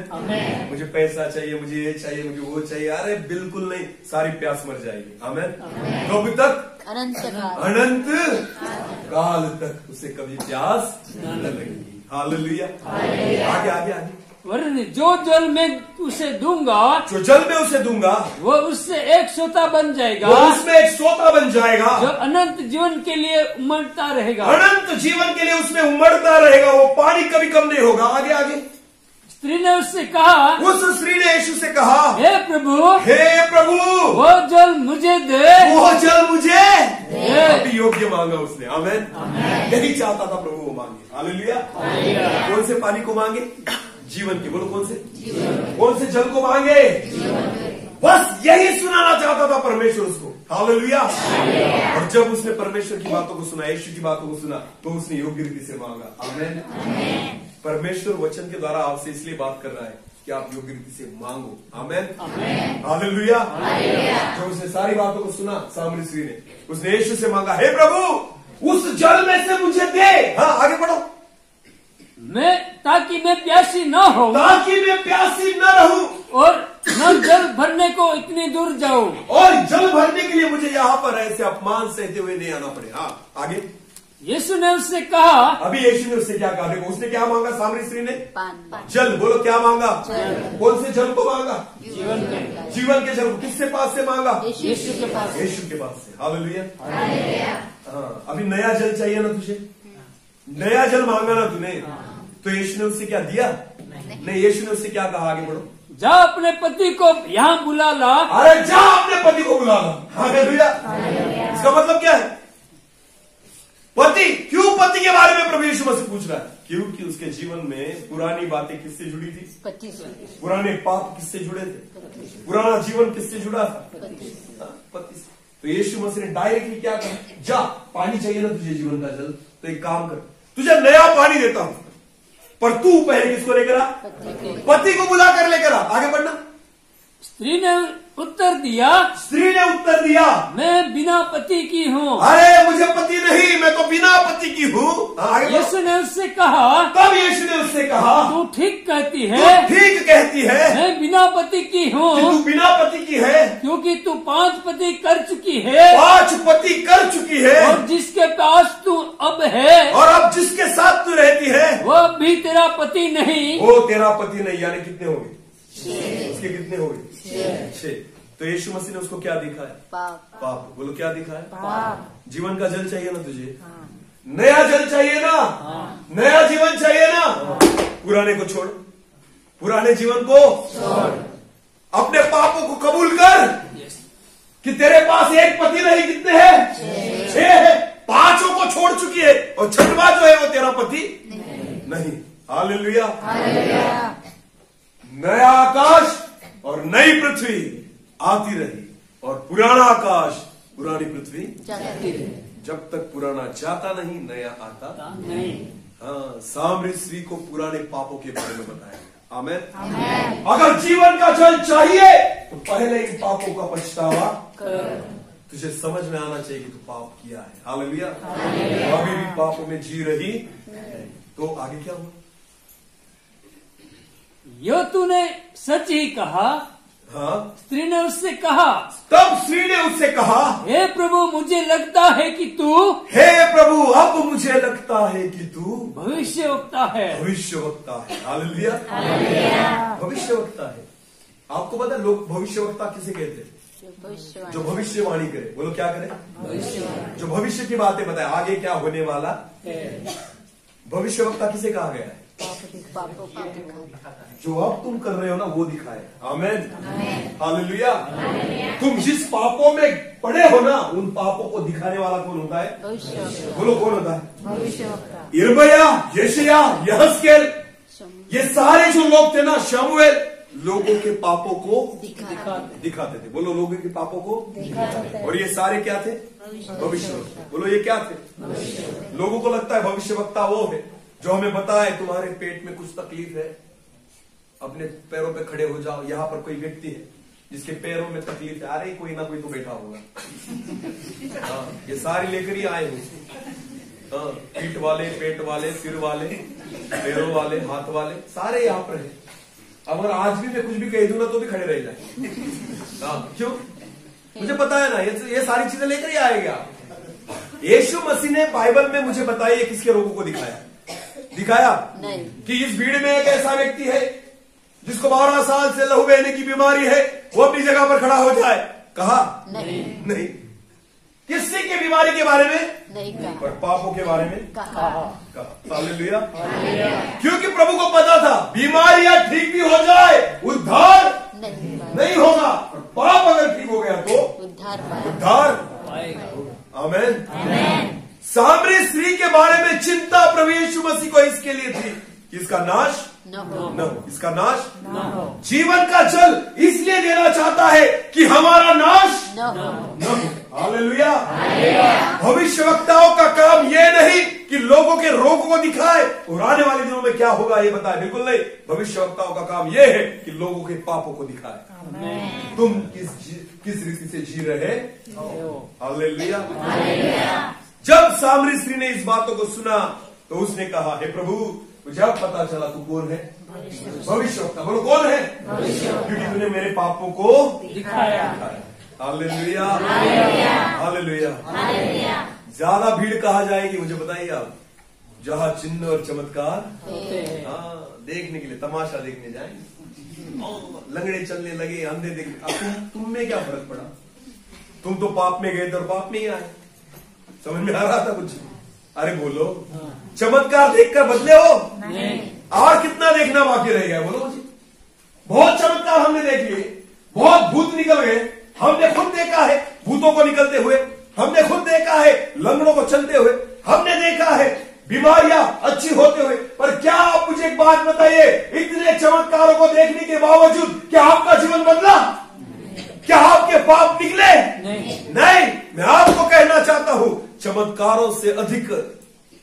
मुझे पैसा चाहिए, मुझे ये चाहिए, मुझे वो चाहिए, अरे बिल्कुल नहीं, सारी प्यास मर जाएगी। आमीन। कब तक? अनंत काल तक उसे कभी प्यास न लगेगी। हालेलुया। आगे। वरन जो जल में उसे दूंगा, वो उससे एक सोता बन जाएगा। वो उसमें एक सोता बन जाएगा, जो अनंत जीवन के लिए उमड़ता रहेगा। अनंत जीवन के लिए उसमें उमड़ता रहेगा। वो पानी कभी कम नहीं होगा। आगे। स्त्री ने उससे कहा, उस स्त्री ने यीशु से कहा, हे प्रभु, वो जल मुझे दे। अभी योग्य मांगा उसने। आमीन। यही चाहता था प्रभु वो मांगे। हालेलुया। कौन से पानी को मांगे? जीवन के। बोलो कौन से जल को मांगे? बस यही सुनाना चाहता था परमेश्वर उसको। हालेलुया। और जब उसने परमेश्वर की बातों को सुना, यीशु की बातों को सुना, तो उसने योग्य रीति से मांगा। आमीन। परमेश्वर वचन के द्वारा आपसे इसलिए बात कर रहा है कि आप योग्य रीति से मांगो। आमीन। हालेलुया। जब उसने सारी बातों को सुना, सामरी स्त्री ने, उसने यीशु से मांगा, हे प्रभु उस जल में से मुझे दे। हाँ, आगे बढ़ो। ताकि मैं प्यासी न रहूं, और न जल भरने को इतनी दूर जाऊं, और जल भरने के लिए मुझे यहाँ पर ऐसे अपमान सहते हुए नहीं आना पड़े। हाँ, आगे। यीशु ने उससे कहा, अभी यीशु ने उससे क्या कहा? देखो उसने क्या मांगा सामरी स्त्री ने? जल। बोलो क्या मांगा? कौन से जल को मांगा? जीवन के जल को। किससे पास से मांगा? यीशु के पास से। हालेलुया। हाँ, अभी नया जल चाहिए ना तुझे? नया जल मांगा ना तूने, तो यीशु ने उससे क्या दिया? नहीं। यीशु ने उससे क्या कहा? आगे बढ़ो। जा अपने पति को यहाँ बुला ला। अरे जा अपने पति को बुला ला। हालेलुया। इसका मतलब क्या है? पति। क्यों पति के बारे में प्रभु यीशु मसीह पूछ रहा है? क्योंकि उसके जीवन में पुरानी बातें किससे जुड़ी थी? पति से। पुराने पाप किससे जुड़े थे? पुराना जीवन किससे जुड़ा था? पति से। तो यीशु मसीह ने डायरेक्टली क्या कहा? जा, पानी चाहिए ना तुझे जीवन का जल, तो एक काम कर, तुझे नया पानी देता हूं, पर तू पहले किसको लेकर आ? पति को बुला कर लेकर आ। आगे बढ़ना। स्त्री ने उत्तर दिया, मैं बिना पति की हूँ। अरे मुझे पति नहीं, मैं तो बिना पति की हूँ। यीशु ने उससे कहा, तब यीशु ने उससे कहा, तू ठीक कहती है, मैं बिना पति की हूँ। तू बिना पति की है, क्योंकि तू 5 पति कर चुकी है। 5 पति कर चुकी है। और जिसके पास तू अब है, और अब जिसके साथ तू रहती है, वो भी तेरा पति नहीं। वो तेरा पति नहीं। यानी कितने हो गए? उसके कितने हो गए? तो यीशु मसीह ने उसको क्या दिखाया? पाप। बोलो क्या दिखाया? जीवन का जल चाहिए ना तुझे? नया जल चाहिए ना? नया जीवन चाहिए ना? पुराने को छोड़, पुराने जीवन को छोड़, अपने पापों को कबूल कर कि तेरे पास एक पति नहीं, कितने हैं? 6 है। 5 को छोड़ चुकी है और 6वां जो है वो तेरा पति नहीं। हालेलुया। नया आकाश और नई पृथ्वी आती रही और पुराना आकाश पुरानी पृथ्वी जाती रही, जब तक पुराना जाता नहीं नया आता नहीं। हाँ, सामरी स्त्री को पुराने पापों के बारे में बताया। आमेन। अगर जीवन का जल चाहिए तो पहले इन पापों का पछतावा कर। तुझे समझ में आना चाहिए कि तू पाप किया है। हालेलुया। अभी भी पापों में जी रही तो आगे क्या हुआ? यो तूने सच ही कहा। हाँ, स्त्री ने उससे कहा, तब स्त्री ने उससे कहा, हे प्रभु मुझे लगता है कि तू, हे प्रभु अब मुझे लगता है कि तू भविष्यवक्ता है। भविष्यवक्ता है। हालेलुया। भविष्यवक्ता है। आपको पता है लोग भविष्यवक्ता किसे कहते हैं? जो भविष्यवाणी करे। बोलो क्या करे? जो भविष्य की बातें बताए, आगे क्या होने वाला। भविष्यवक्ता किसे कहा गया है? जो अब तुम कर रहे हो ना वो दिखाए। आमेन। हालेलुया। तुम जिस पापों में पड़े हो ना उन पापों को दिखाने वाला कौन होता है? बोलो कौन होता है? भविष्यवक्ता। यिर्मयाह, यशायाह, यहज़केल, ये सारे जो लोग थे ना, शमूएल, लोगों के पापों को दिखाते थे। बोलो लोगों के पापों को दिखाते। और ये सारे क्या थे? भविष्यवक्ता। बोलो ये क्या थे? लोगों को लगता है भविष्यवक्ता वो है जो हमें बताए तुम्हारे पेट में कुछ तकलीफ है, अपने पैरों पे खड़े हो जाओ। यहाँ पर कोई व्यक्ति है जिसके पैरों में तकलीफ है, अरे कोई ना कोई तो बैठा होगा। हाँ, ये सारे लेकर ही आए हैं। हाँ, पीठ वाले, पेट वाले, सिर वाले, पैरों वाले, हाथ वाले, सारे यहाँ पर है। अगर आज भी मैं कुछ भी कह दूं ना तो भी खड़े रह जाए। हाँ, क्यों? मुझे पता है ना ये सारी चीजें लेकर ही आएगा। यीशु मसीह ने बाइबल में मुझे बताइए किसके रोगों को दिखाया नहीं कि इस भीड़ में एक ऐसा व्यक्ति है जिसको 12 साल से लहू बहने की बीमारी है, वो अपनी जगह पर खड़ा हो जाए। कहा नहीं। किसी की बीमारी के बारे में नहीं कहा, पर पापों के बारे में कहा। हालेलुया। क्योंकि प्रभु को पता था बीमारियां ठीक भी हो जाए उद्धार नहीं होगा, और पाप अगर ठीक हो गया तो उद्धार। आमेन। सामरी स्त्री के बारे में चिंता प्रभु यीशु मसीह को इसके लिए थी कि इसका नाश न हो, इसका नाश न हो। जीवन का जल इसलिए देना चाहता है कि हमारा नाश न हो। हालेलुया। भविष्यवक्ताओं का काम ये नहीं कि लोगों के रोगों को दिखाए और आने वाले दिनों में क्या होगा ये बताए, बिल्कुल नहीं। भविष्यवक्ताओं का काम ये है कि लोगों के पापों को दिखाए। तुम किस रीति से जी रहे हो। हालेलुया। जब सामरी स्त्री ने इस बातों को सुना तो उसने कहा, हे प्रभु मुझे अब पता चला तू कौन है? भविष्यवक्ता। बोलो कौन है? क्योंकि तूने मेरे पापों को दिखाया। हालेलुया। हालेलुया। ज्यादा भीड़ कहाँ जाएगी मुझे बताइए आप? जहाँ चिन्ह और चमत्कार देखने के लिए, तमाशा देखने जाएंगे। लंगड़े चलने लगे, अंधे देखने। तुम में क्या फर्क पड़ा? तुम तो पाप में गए थे और पाप में ही आए। समझ में आ रहा था कुछ? अरे बोलो, चमत्कार देखकर बदले हो? नहीं। और कितना देखना बाकी रह गया बोलो मुझे? बहुत चमत्कार हमने देख लिए, बहुत भूत निकल गए, हमने खुद देखा है भूतों को निकलते हुए, हमने खुद देखा है लंगड़ों को चलते हुए, हमने देखा है बीमारियां अच्छी होते हुए। पर क्या आप मुझे एक बात बताइए, इतने चमत्कारों को देखने के बावजूद क्या आपका जीवन बदला? क्या आपके पाप निकले? नहीं। मैं आपको कहना चाहता हूं, चमत्कारों से अधिक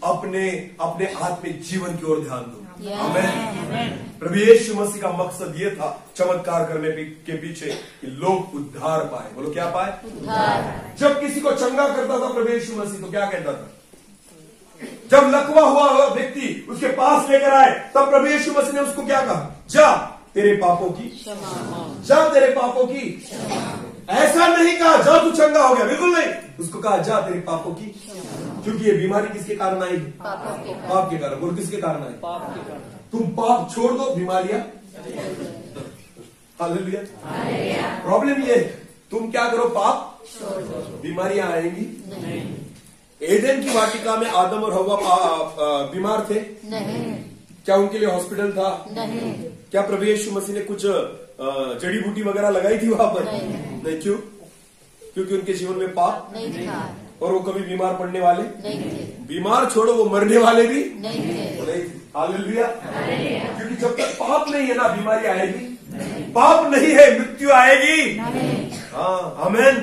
अपने आत्मिक जीवन की ओर ध्यान दो। आमीन। प्रभु यीशु मसीह का मकसद ये था चमत्कार करने के पीछे कि लोग उद्धार पाए। बोलो क्या पाए? उद्धार। जब किसी को चंगा करता था प्रभु यीशु मसीह तो क्या कहता था? जब लकवा हुआ व्यक्ति उसके पास लेकर आए तब प्रभु यीशु मसीह ने उसको क्या कहा? जा तेरे पापों की जा, तेरे पापों की। ऐसा नहीं कहा जा तू चंगा हो गया, बिल्कुल नहीं। उसको कहा जा तेरे पापों की। क्योंकि ये बीमारी किसके कारण आई? पाप के कारण। बोल किसके कारण आई? पाप के कारण। तुम पाप छोड़ दो, बीमारियां। हालेलुया। प्रॉब्लम ये है तुम क्या करो, पाप बीमारियां आएंगी नहीं। एदेन की वाटिका में आदम और हव्वा बीमार थे नहीं। क्या उनके लिए हॉस्पिटल था? नहीं। क्या प्रभु यीशु मसीह ने कुछ जड़ी बूटी वगैरह लगाई थी वहां पर? नहीं। क्यों? क्योंकि उनके जीवन में पाप नहीं था और वो कभी बीमार पड़ने वाले नहीं थे। बीमार छोड़ो, वो मरने वाले भी नहीं थे। हालेलुया। क्योंकि जब तक पाप नहीं है ना बीमारी आएगी, पाप नहीं है मृत्यु आएगी। हाँ, आमेन।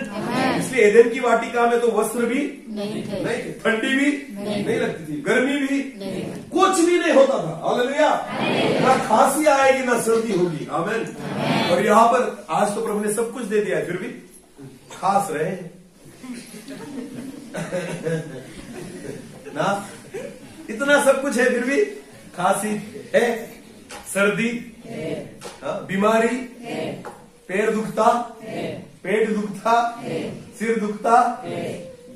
इसलिए एदेन की वाटिका में तो वस्त्र भी नहीं थे। नहीं थे, ठंडी भी नहीं लगती थी, गर्मी भी नहीं। कुछ भी नहीं होता था। हालेलुया। ना खांसी आएगी ना सर्दी होगी। आमेन। और यहाँ पर आज तो प्रभु ने सब कुछ दे दिया है, फिर भी खास रहे ना, इतना सब कुछ है फिर भी खांसी है, सर्दी, बीमारी, पैर दुखता, पेट दुखता, सिर दुखता,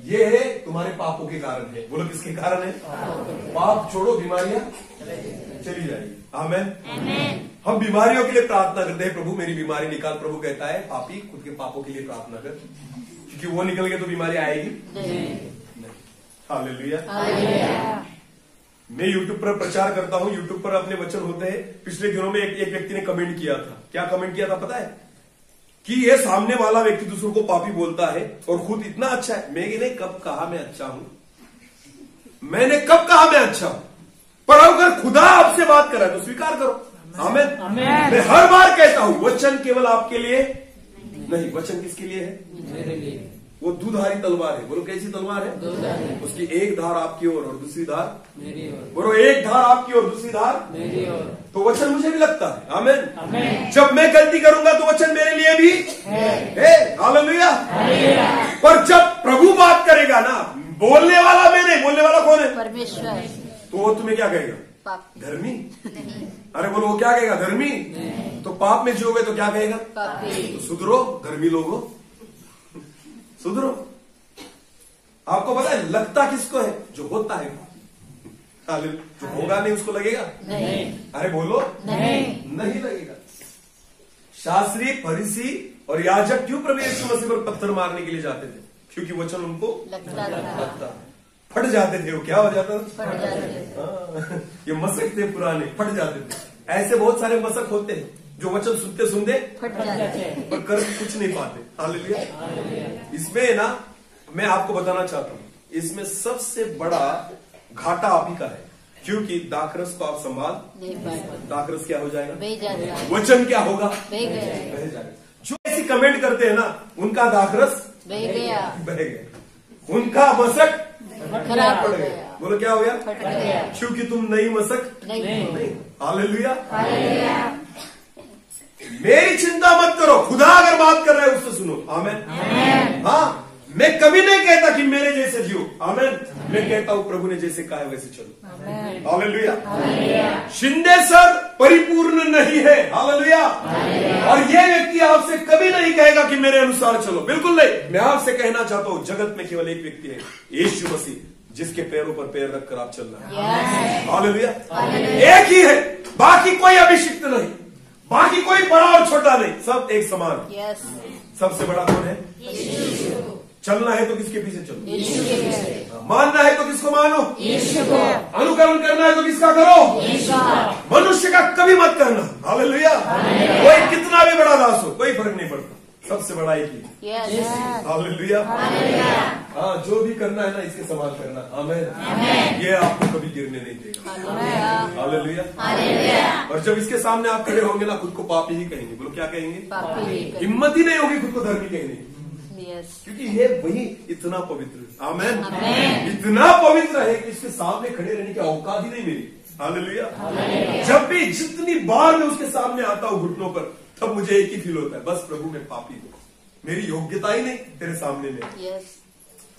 ये है तुम्हारे पापों के कारण है। बोलो किसके कारण है? पाप छोड़ो, बीमारियां चली जाएगी। आमेन। हम बीमारियों के लिए प्रार्थना करते हैं, प्रभु मेरी बीमारी निकाल। प्रभु कहता है पापी खुद के पापों के लिए प्रार्थना कर, क्योंकि वो निकल गए तो बीमारी आएगी। हालेलुया। मैं यूट्यूब पर प्रचार करता हूं, यूट्यूब पर अपने वचन होते हैं। पिछले दिनों में एक व्यक्ति ने कमेंट किया था। क्या कमेंट किया था पता है? कि ये सामने वाला व्यक्ति दूसरों को पापी बोलता है और खुद इतना अच्छा है। मैंने कब कहा मैं अच्छा हूं? मैंने कब कहा मैं अच्छा हूं? पर अगर खुदा आपसे बात कर रहा है तो स्वीकार करो। आमेन। मैं हर बार कहता हूं वचन केवल आपके लिए नहीं, वचन किसके लिए है? मेरे लिए। वो दुधारी तलवार है। बोलो कैसी तलवार है? उसकी एक धार आपकी ओर और दूसरी धार मेरी ओर। बोलो एक धार आपकी ओर दूसरी धार मेरी ओर। तो वचन मुझे भी लगता है। आमेन। जब मैं गलती करूंगा तो वचन मेरे लिए भी है। हालेलुया। पर जब प्रभु बात करेगा ना, बोलने वाला मैं नहीं, बोलने वाला कौन है? परमेश्वर। तो वो तुम्हें क्या कहेगा? पाप धर्मी। नहीं। अरे बोलो वो क्या कहेगा? धर्मी। तो पाप में जियोगे तो क्या कहेगा? पापी। तो सुधरो धर्मी लोगों, सुधरो। आपको पता है लगता किसको है? जो होता है। जो होगा नहीं उसको लगेगा नहीं। अरे बोलो नहीं लगेगा। शास्त्री, फरीसी और याजक क्यों प्रभु यीशु मसीह पर पत्थर मारने के लिए जाते थे? क्योंकि वचन उनको लगता फट जाते थे। वो क्या हो जाता था? फट जाते। ये मशक थे पुराने, फट जाते थे। ऐसे बहुत सारे मशक होते हैं जो वचन सुनते सुनते फट जाते। पर कर कुछ नहीं पाते। हालेलुया। इसमें ना मैं आपको बताना चाहता हूं, इसमें सबसे बड़ा घाटा आप ही का है। क्योंकि दाखरस को आप संभाल नहीं पाए। दाखरस क्या हो जाएगा? बह जाता। वचन क्या होगा? बह गया। बह जाएगा। जो ऐसी कमेंट करते हैं ना, उनका दाखरस बह गया। बह गया, उनका मशक खराब हो पड़ गया। गया। बोलो क्या हो गया? फट गया। क्योंकि तुम नई मशक नहीं। हालेलुया। मेरी चिंता मत करो, खुदा अगर बात कर रहा है उससे सुनो। आमेन। हाँ, मैं कभी नहीं कहता कि मेरे जैसे जियो। आमेन। मैं कहता हूं प्रभु ने जैसे कहा है वैसे चलो। हालेलुया। शिंदे सर परिपूर्ण नहीं है। हालेलुया। और ये व्यक्ति आपसे कभी नहीं कहेगा कि मेरे अनुसार चलो, बिल्कुल नहीं। मैं आपसे कहना चाहता हूं जगत में केवल एक व्यक्ति है, यीशु मसीह, जिसके पैरों पर पैर रखकर आप चल रहे हैं। हालेलुया। एक ही है, बाकी कोई अभिषिक्त नहीं, बाकी कोई बड़ा और छोटा नहीं, सब एक समान। यस। सबसे बड़ा कौन है? चलना है तो किसके पीछे चलो? यीशु के पीछे। मानना है तो किसको मानो? यीशु को। अनुकरण करना है तो किसका करो? यीशु का। मनुष्य का कभी मत करना। हालेलुया। कोई कितना भी बड़ा दास हो, कोई फर्क नहीं पड़ता, सबसे बड़ा एक ही। यस। हालेलुया। हाँ, जो भी करना है ना इसके समान करना। आमेन। ये आपको कभी गिरने नहीं देगा। हालेलुया। और जब इसके सामने आप खड़े होंगे ना, खुद को पापी ही कहेंगे। बोलो क्या कहेंगे? पापी। हिम्मत ही नहीं होगी खुद को धर्मी कहने की। यस। क्योंकि ये वही इतना पवित्र है। आमेन। इतना पवित्र है कि इसके सामने खड़े रहने की औकात ही नहीं मिली। हालेलुया। जब भी जितनी बार मैं उसके सामने आता हूं घुटनों पर, तब मुझे एक ही फील होता है, बस प्रभु मैं पापी हूं, मेरी योग्यता ही नहीं तेरे सामने में। यस।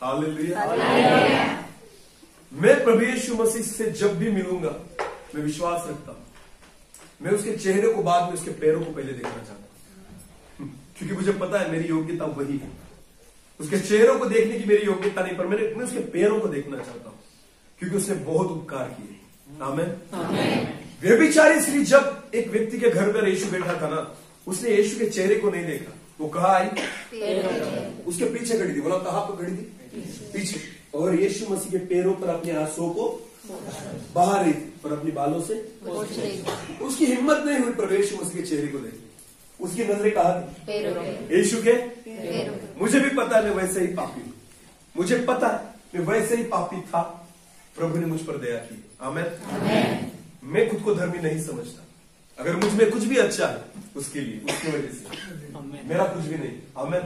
हालेलुया। मैं प्रभु यीशु मसीह से जब भी मिलूंगा, मैं विश्वास रखता हूं, मैं उसके चेहरे को बाद में उसके पैरों को पहले देखना चाहता हूं, क्योंकि मुझे पता है मेरी योग्यता वही है। उसके चेहरों को देखने की मेरी योग्यता नहीं, पर मैं उसके पैरों को देखना चाहता हूं, क्योंकि उसने बहुत उपकार किए। आमेन। व्यभिचारी स्त्री जब एक व्यक्ति के घर पर यीशु बैठा था ना, उसने यीशु के चेहरे को नहीं देखा, वो कहाँ आई? पैरों में। उसके पीछे खड़ी थी। बोला कहाँ पर खड़ी थी? पीछे। और यीशु मसीह के पैरों पर अपने आंसुओं को बहा रही थी और अपनी बालों से पोंछ रही थी। उसकी हिम्मत नहीं हुई पर यीशु मसीह के चेहरे को देखी। उसकी नजरें कहाँ थी? पैरों में। यीशु के। पैरों में। मुझे भी पता है मैं वैसे ही पापी हूँ। मुझे पता है मैं वैसे ही पापी था। प्रभु ने मुझ पर दया की। आमीन। मैं खुद को धर्मी नहीं समझता। अगर मुझ में कुछ भी अच्छा है उसके लिए, उसकी वजह से। मेरा कुछ भी नहीं। आमीन।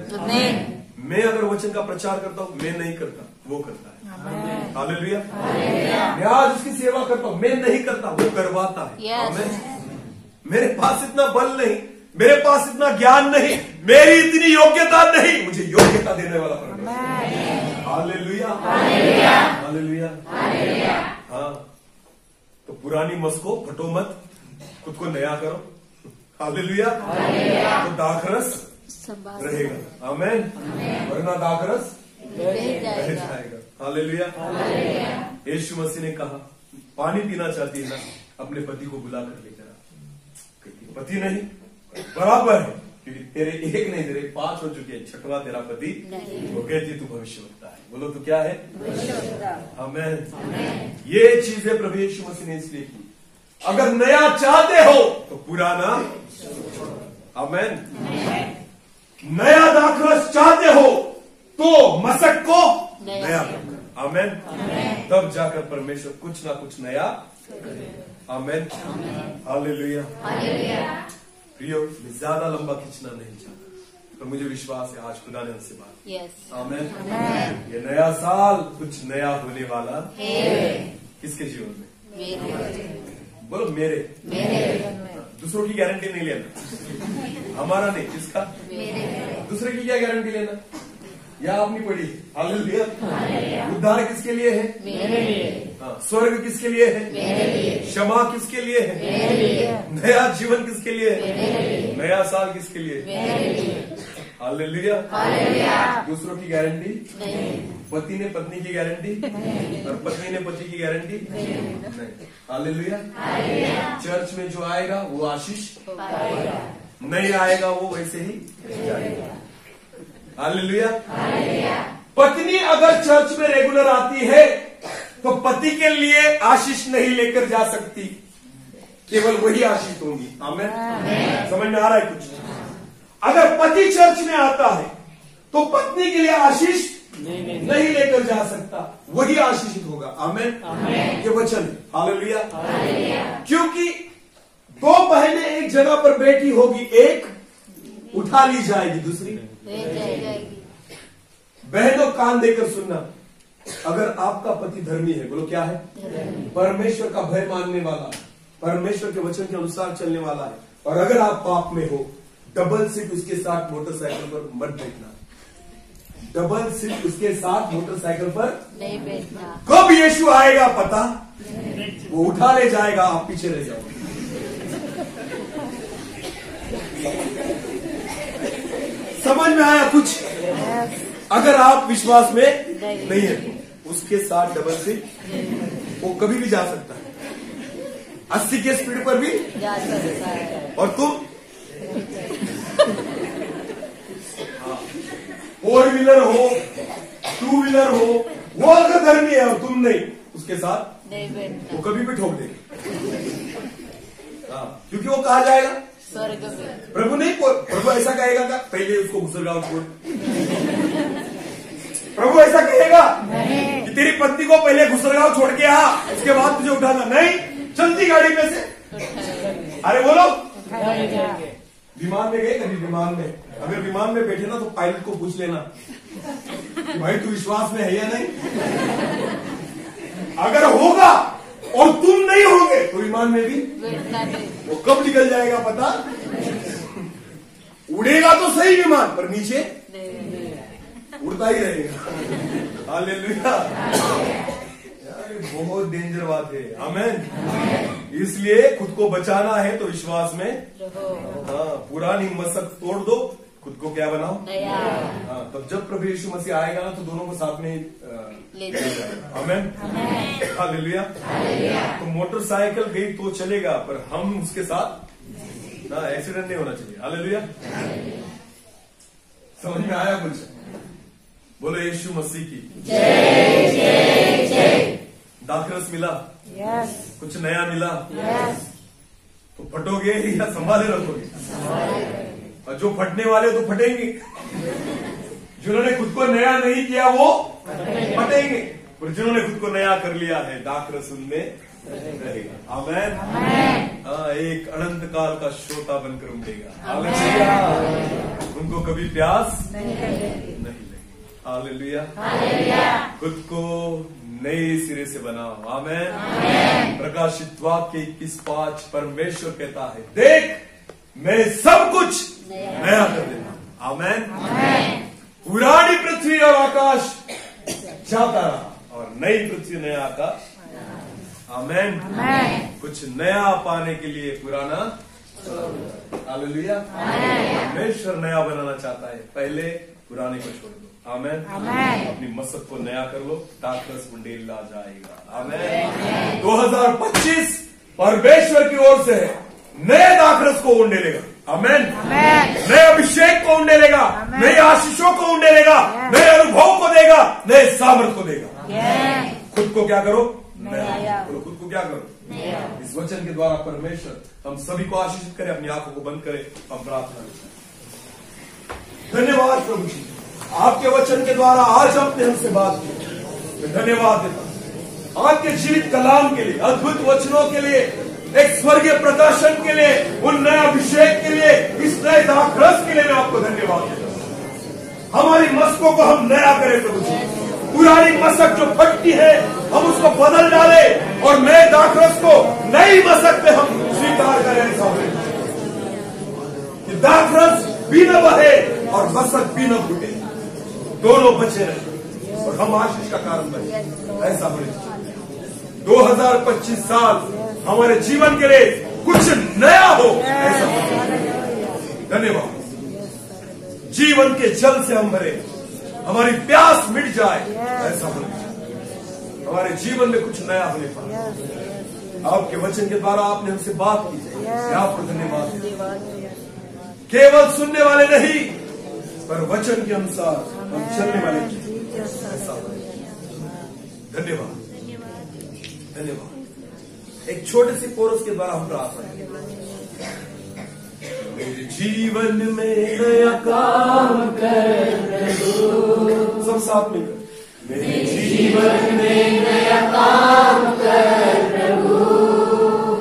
मैं अगर वचन का प्रचार करता हूँ, मैं नहीं करता, वो करता है। हालेलुया। मैं आज उसकी सेवा करता हूँ, मैं नहीं करता, वो करवाता है। आमीन। मेरे पास इतना बल नहीं, मेरे पास इतना ज्ञान नहीं, मेरी इतनी योग्यता नहीं, मुझे योग्यता देने वाला परमेश्वर। हालेलुया। हालेलुया। हाँ, तो पुरानी मस्को फटो मत, खुद को नया करो। हालेलुया। तो दाखरस रहेगा। आमीन। वरना दाखरस रह जाएगा। हालेलुया। यीशु मसीह ने कहा पानी पीना चाहती है ना, अपने पति को बुला कर लेकर आ। पति नहीं, बराबर है, क्योंकि तेरे एक नहीं तेरे 5 हो चुके हैं, छठवां तेरा पति। वो कहती तू भविष्यवक्ता है। बोलो तो क्या है? आमीन। ये चीजें प्रभु यीशु मसीह ने इसलिए की। अगर नया चाहते हो तो पुराना। आमीन। नया दाखरस चाहते हो तो मशक को नया कर। आमीन। तब जाकर परमेश्वर कुछ ना कुछ नया। आमीन। हालेलुया। प्रियो, मैं ज्यादा लंबा खींचना नहीं चाहता, तो मुझे विश्वास है आज खुदा ने हमसे बात की। आमीन। ये नया साल कुछ नया होने वाला किसके जीवन में? बोलो मेरे। दूसरों की गारंटी नहीं लेना, हमारा नहीं, किसका? दूसरे की क्या गारंटी लेना? या अपनी पड़ी। हालेलुया। उद्धार किसके लिए है? मेरे लिए। हाँ, स्वर्ग किसके लिए है? मेरे लिए। क्षमा किसके लिए है? मेरे लिए। नया जीवन किसके लिए है? मेरे लिए। नया साल किसके लिए? मेरे लिए। हालेलुया। हालेलुया। दूसरों की गारंटी नहीं। पति ने पत्नी की गारंटी और पत्नी ने पति की गारंटी नहीं। हालेलुया। चर्च में जो आएगा वो आशीष नहीं आएगा, वो वैसे ही जाएगा। हालेलुया। पत्नी अगर चर्च में रेगुलर आती है तो पति के लिए आशीष नहीं लेकर जा सकती, केवल वही आशीष होंगी। आमीन। समझ में आ रहा है कुछ? अगर पति चर्च में आता है तो पत्नी के लिए आशीष नहीं लेकर जा सकता, वही आशीषित होगा। आमीन। ये वचन है। हालेलुया। क्योंकि 2 बहनें एक जगह पर बैठी होगी, एक उठा ली जाएगी, दूसरी जाएगी। बहनों कान देकर सुनना, अगर आपका पति धर्मी है, बोलो क्या है? परमेश्वर का भय मानने वाला, परमेश्वर के वचन के अनुसार चलने वाला है, और अगर आप पाप में हो, डबल सीट उसके साथ मोटरसाइकिल पर मत बैठना। डबल सीट उसके साथ मोटरसाइकिल पर नहीं बैठना। कब यीशु आएगा पता, वो उठा ले जाएगा, आप पीछे रह जाओ। समझ में आया कुछ? अगर आप विश्वास में नहीं है, उसके साथ डबल सीट वो कभी भी जा सकता है, 80 के स्पीड पर भी जा सकता है। और तुम 4 व्हीलर हो, 2 व्हीलर हो, वो अगर धर्मी है और तुम नहीं, उसके साथ नहीं बैठना। वो कभी भी ठोक देगा। क्योंकि वो कहा जाएगा स्वर्ग में। प्रभु नहीं, प्रभु ऐसा कहेगा क्या? पहले उसको गुजरगांव छोड़। प्रभु ऐसा कहेगा कि तेरी पत्नी को पहले गुजरगांव छोड़ के आ, उसके बाद तुझे उठाना नहीं, चलती गाड़ी में से। अरे बोलो, विमान में गए कभी? विमान में अगर विमान में बैठे ना तो पायलट को पूछ लेना कि भाई तू विश्वास में है या नहीं। अगर होगा और तुम नहीं होगे तो विमान में भी बैठना नहीं। वो कब निकल जाएगा पता? उड़ेगा तो सही विमान, पर नीचे उड़ता ही रहेगा। हालेलुया। यार ये बहुत डेंजर बात है। आमीन। इसलिए खुद को बचाना है तो विश्वास में हाँ, पुरानी मशक तोड़ दो, खुद को क्या बनाओ? नया। हाँ, तब जब प्रभु यीशु मसीह आएगा ना तो दोनों को साथ में ले जाएगा। आमीन। हालेलुया। तो मोटरसाइकिल गई तो चलेगा, पर हम उसके साथ ना एक्सीडेंट नहीं होना चाहिए। हालेलुया। समझ में आया कुछ? बोलो यीशु मसीह की जय जय जय। दाखरस मिला, यस कुछ नया मिला, यस। तो फटोगे या संभाले रखोगे? और जो फटने वाले तो फटेंगे, जिन्होंने खुद को नया नहीं किया वो फटेंगे, और जिन्होंने खुद को नया कर लिया है दाखरस उनमें रहेगा। आमेन। हाँ, एक अनंत काल का श्रोता बनकर उमड़ेगा। हालेलुया। उनको कभी प्यास नहीं लगेगी। हालेलुया। खुद को नए सिरे से बनाओ। आमेन। प्रकाशित वाक्य 21:5 परमेश्वर कहता है, देख मैं सब कुछ नया कर देता हूं। आमेन। पुरानी पृथ्वी और आकाश जाता रहा और नई पृथ्वी नया आकाश। आमेन। कुछ नया पाने के लिए पुराना। हालेलुया। परमेश्वर नया बनाना चाहता है, पहले पुराने को छोड़ दो। आमेन। अपनी मसक को नया कर लो, दाखरस उंडेला जाएगा। आमेन। 2025 परमेश्वर की ओर से है, नए दाखरस को उंडेलेगा। आमेन। नए अभिषेक को उंडेलेगा, नए आशीषों को उंडेलेगा, नए अनुभव को देगा, नए सामर्थ को देगा। खुद को क्या करो? नया। खुद को क्या करो? इस वचन के द्वारा परमेश्वर हम सभी को आशीषित करे। अपनी आंखों को बंद करें, हम प्रार्थना करें। धन्यवाद प्रभु जी, आपके वचन के द्वारा आज आपने हमसे बात की। मैं धन्यवाद देता हूं आपके जीवित कलाम के लिए, अद्भुत वचनों के लिए, एक स्वर्गीय प्रकाशन के लिए, उन नए अभिषेक के लिए, इस नए दाखरस के लिए मैं आपको धन्यवाद देता हूं। हमारी मस्कों को हम नया करें प्रभु जी। पुरानी मसक जो फटती है हम उसको बदल डाले और नए दाखरस को नई मसक में हम स्वीकार करें। कि दाखरस भी न बहे और मसक भी न फूटे, दोनों बचे रहे और हम आशीष का कारण बने। ऐसा बने 2025 साल हमारे जीवन के लिए कुछ नया हो, ऐसा बने। धन्यवाद। जीवन के जल से हम भरे, हमारी प्यास मिट जाए, ऐसा बने। हमारे जीवन में कुछ नया होने पाए। आपके वचन के द्वारा आपने हमसे बात की, आपको धन्यवाद। केवल सुनने वाले नहीं, पर वचन के अनुसार हम चलने वाले। ऐसा बने। धन्यवाद। धन्यवाद। एक छोटे से कोरस के द्वारा हम प्रार्थना करें। मेरे जीवन में नया काम कर प्रभु। सब साथ मिलकर। मेरे जीवन में नया काम कर प्रभु।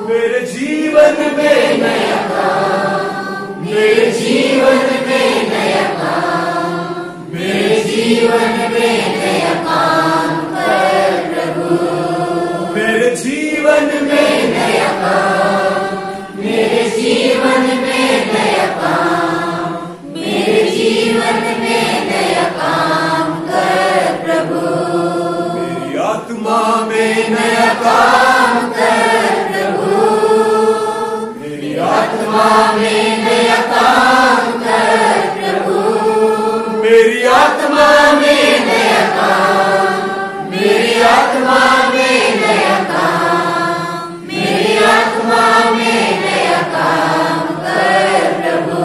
मेरे जीवन में नया काम, मेरे जीवन में नया काम, मेरे जीवन में नया काम कर प्रभु। मेरे जीवन में नया काम, मेरे जीवन में नया काम, मेरे जीवन में नया काम कर प्रभु। मेरी आत्मा में नया काम कर प्रभु। मेरी आत्मा में नया काम कर प्रभु। मेरी आत्मा में नया काम, मेरी आत्मा में नया काम, मेरी आत्मा में नया काम कर प्रभु।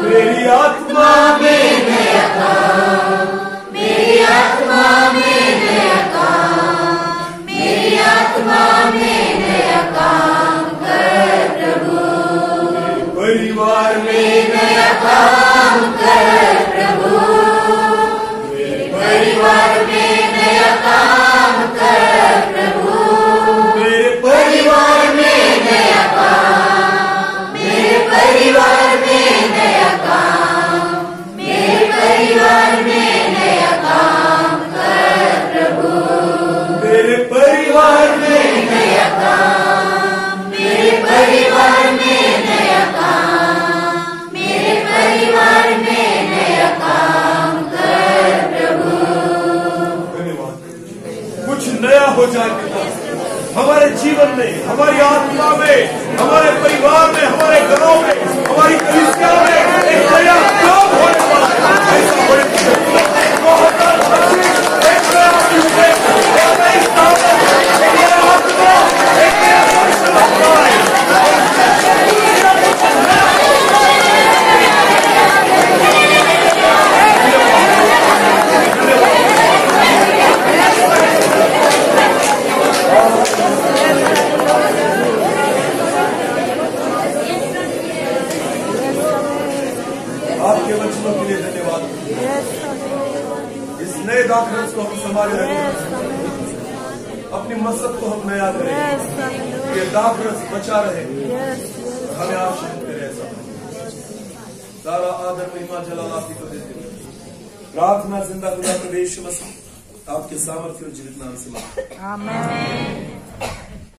मेरी आत्मा में नया काम, मेरी आत्मा में नया काम, मेरी आत्मा में नया काम कर प्रभु। परिवार में नया काम कर प्रभु। मेरे परिवार में नया काम कर प्रभु। मेरे परिवार में नया काम, मेरे परिवार में नया काम, मेरे परिवार में नया काम कर प्रभु। मेरे परिवार में नया काम, मेरे परिवार में नया काम, मेरे परिवार में नया काम कर प्रभु। धन्यवाद। कुछ नया हो जाए हमारे जीवन में, हमारी आत्मा में, हमारे परिवार में, हमारे घरों में, हमारी कलीसिया में एक नया काम होने वाला है। ऐसा होने वाला है। 2025 एक नया अभिषेक, एक नई सामर्थ, एक नया आत्मा, एक नया दर्शन आता है। दाखरस को हम संभाले रखें, अपनी मसद को हम नया करें, ये दाखरस बचा रहे, हमें आशीर्वाद करे। ऐसा सारा आदर महिमा जलाल आप ही को देते हैं। प्रार्थना जिंदा खुदा प्रभु यीशु मसीह आपके सामर्थ्य और जीवित नाम से मांगते हैं। आमीन।